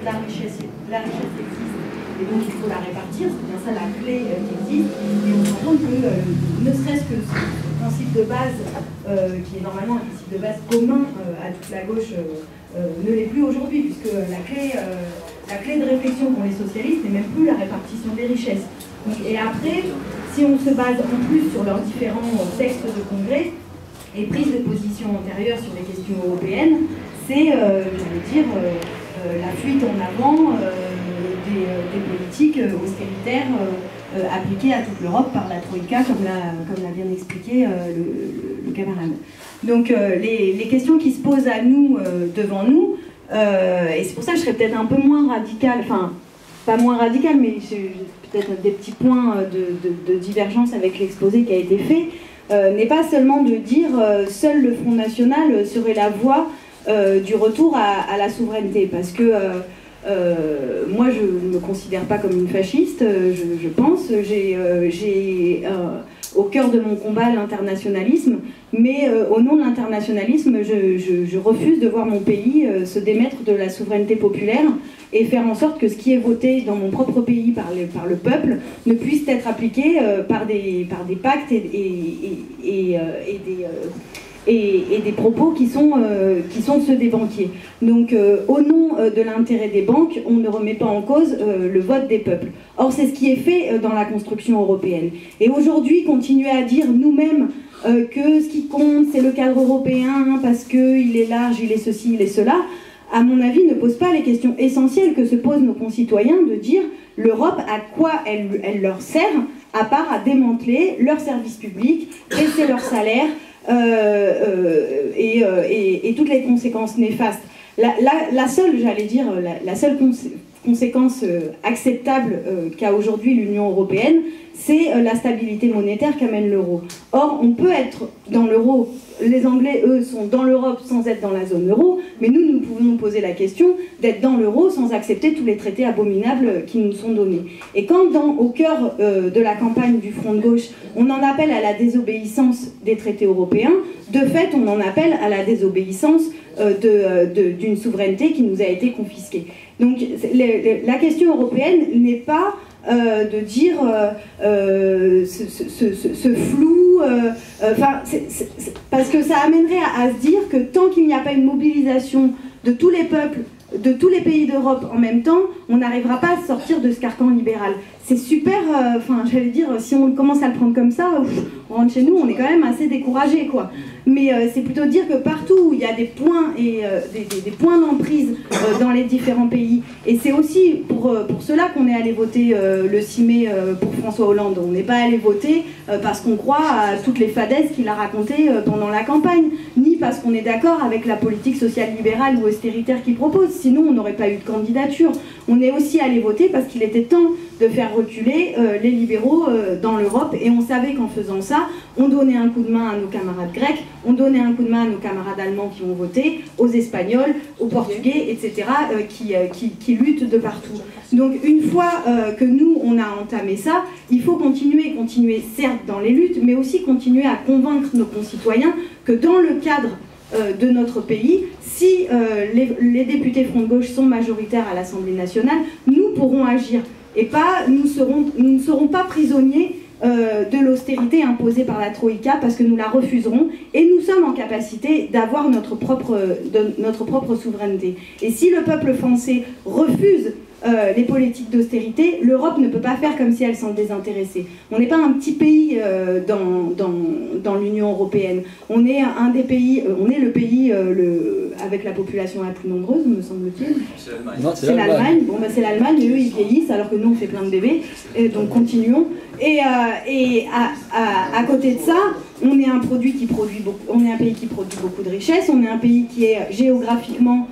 la richesse existe, et donc il faut la répartir, c'est bien ça la clé qui existe, et on se rend compte que ne serait-ce que ce principe de base, qui est normalement un principe de base commun à toute la gauche, ne l'est plus aujourd'hui, puisque la clé de réflexion qu'ont les socialistes n'est même plus la répartition des richesses. Donc, et après, si on se base en plus sur leurs différents textes de congrès et prises de position antérieures sur les questions européennes, c'est, j'allais dire, la fuite en avant des politiques austéritaires appliquées à toute l'Europe par la Troïka, comme l'a bien expliqué le camarade. Donc les questions qui se posent à nous, devant nous, et c'est pour ça que je serais peut-être un peu moins radicale, enfin, pas moins radicale, mais j'ai peut-être des petits points de divergence avec l'exposé qui a été fait, n'est pas seulement de dire seul le Front National serait la voie du retour à la souveraineté, parce que moi je ne me considère pas comme une fasciste, je pense, j'ai au cœur de mon combat l'internationalisme, mais au nom de l'internationalisme, je refuse de voir mon pays se démettre de la souveraineté populaire et faire en sorte que ce qui est voté dans mon propre pays par le peuple ne puisse être appliqué par des pactes et des propos qui sont ceux des banquiers. Donc au nom de l'intérêt des banques, on ne remet pas en cause le vote des peuples. Or c'est ce qui est fait dans la construction européenne. Et aujourd'hui, continuer à dire nous-mêmes que ce qui compte c'est le cadre européen parce qu'il est large, il est ceci, il est cela, à mon avis ne pose pas les questions essentielles que se posent nos concitoyens, de dire l'Europe à quoi elle leur sert, à part à démanteler leurs services publics, baisser leurs salaires, et toutes les conséquences néfastes. La seule, j'allais dire, la seule conséquence acceptable qu'a aujourd'hui l'Union européenne, c'est la stabilité monétaire qu'amène l'euro. Or, on peut être dans l'euro, les Anglais, eux, sont dans l'Europe sans être dans la zone euro, mais nous pouvons nous poser la question d'être dans l'euro sans accepter tous les traités abominables qui nous sont donnés. Et quand, au cœur de la campagne du Front de gauche, on en appelle à la désobéissance des traités européens, de fait, on en appelle à la désobéissance d'une souveraineté qui nous a été confisquée. Donc, la question européenne n'est pas de dire ce flou, parce que ça amènerait à se dire que tant qu'il n'y a pas une mobilisation de tous les peuples, de tous les pays d'Europe en même temps, on n'arrivera pas à sortir de ce carcan libéral. C'est super, j'allais dire, si on commence à le prendre comme ça, on rentre chez nous, on est quand même assez découragé, quoi. Mais c'est plutôt dire que partout où il y a des points et des points d'emprise dans les différents pays, et c'est aussi pour cela qu'on est allé voter le 6 mai pour François Hollande. On n'est pas allé voter parce qu'on croit à toutes les fadaises qu'il a racontées pendant la campagne, ni parce qu'on est d'accord avec la politique sociale libérale ou austéritaire qu'il propose, sinon on n'aurait pas eu de candidature. On est aussi allé voter parce qu'il était temps de faire reculer les libéraux dans l'Europe, et on savait qu'en faisant ça, on donnait un coup de main à nos camarades grecs, on donnait un coup de main à nos camarades allemands qui ont voté, aux Espagnols, aux Portugais, etc., qui luttent de partout. Donc une fois que nous, on a entamé ça, il faut continuer, certes dans les luttes, mais aussi continuer à convaincre nos concitoyens que dans le cadre de notre pays, si les députés Front de gauche sont majoritaires à l'Assemblée nationale, nous pourrons agir. Et nous ne serons pas prisonniers de l'austérité imposée par la Troïka, parce que nous la refuserons, et nous sommes en capacité d'avoir notre propre souveraineté. Et si le peuple français refuse les politiques d'austérité, l'Europe ne peut pas faire comme si elle s'en désintéressait. On n'est pas un petit pays dans l'Union européenne. On est un des pays, on est le pays avec la population la plus nombreuse, me semble-t-il. C'est l'Allemagne. Bon, c'est l'Allemagne, et eux ils vieillissent alors que nous on fait plein de bébés. Et donc continuons. Et à côté de ça, on est un pays qui produit beaucoup de richesses. On est un pays qui est géographiquement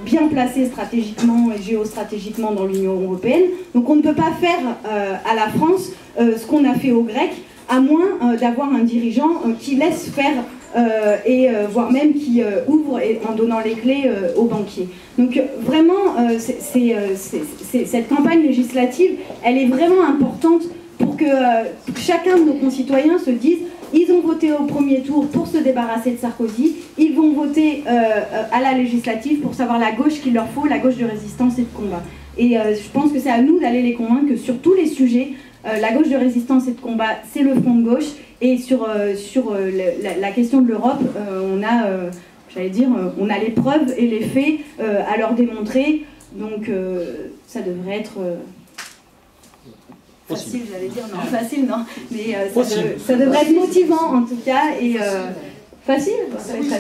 bien placé stratégiquement et géostratégiquement dans l'Union européenne. Donc on ne peut pas faire à la France ce qu'on a fait aux Grecs, à moins d'avoir un dirigeant qui laisse faire voire même qui ouvre en donnant les clés aux banquiers. Donc vraiment, cette campagne législative, elle est vraiment importante pour que chacun de nos concitoyens se dise Ils ont voté au premier tour pour se débarrasser de Sarkozy. Ils vont voter à la législative pour savoir la gauche qu'il leur faut, la gauche de résistance et de combat. Et je pense que c'est à nous d'aller les convaincre que sur tous les sujets, la gauche de résistance et de combat, c'est le front de gauche. Et sur la question de l'Europe, on a les preuves et les faits à leur démontrer. Donc ça devrait être facile, j'allais dire, non, facile, non. Mais ça devrait être motivant en tout cas. Et facile.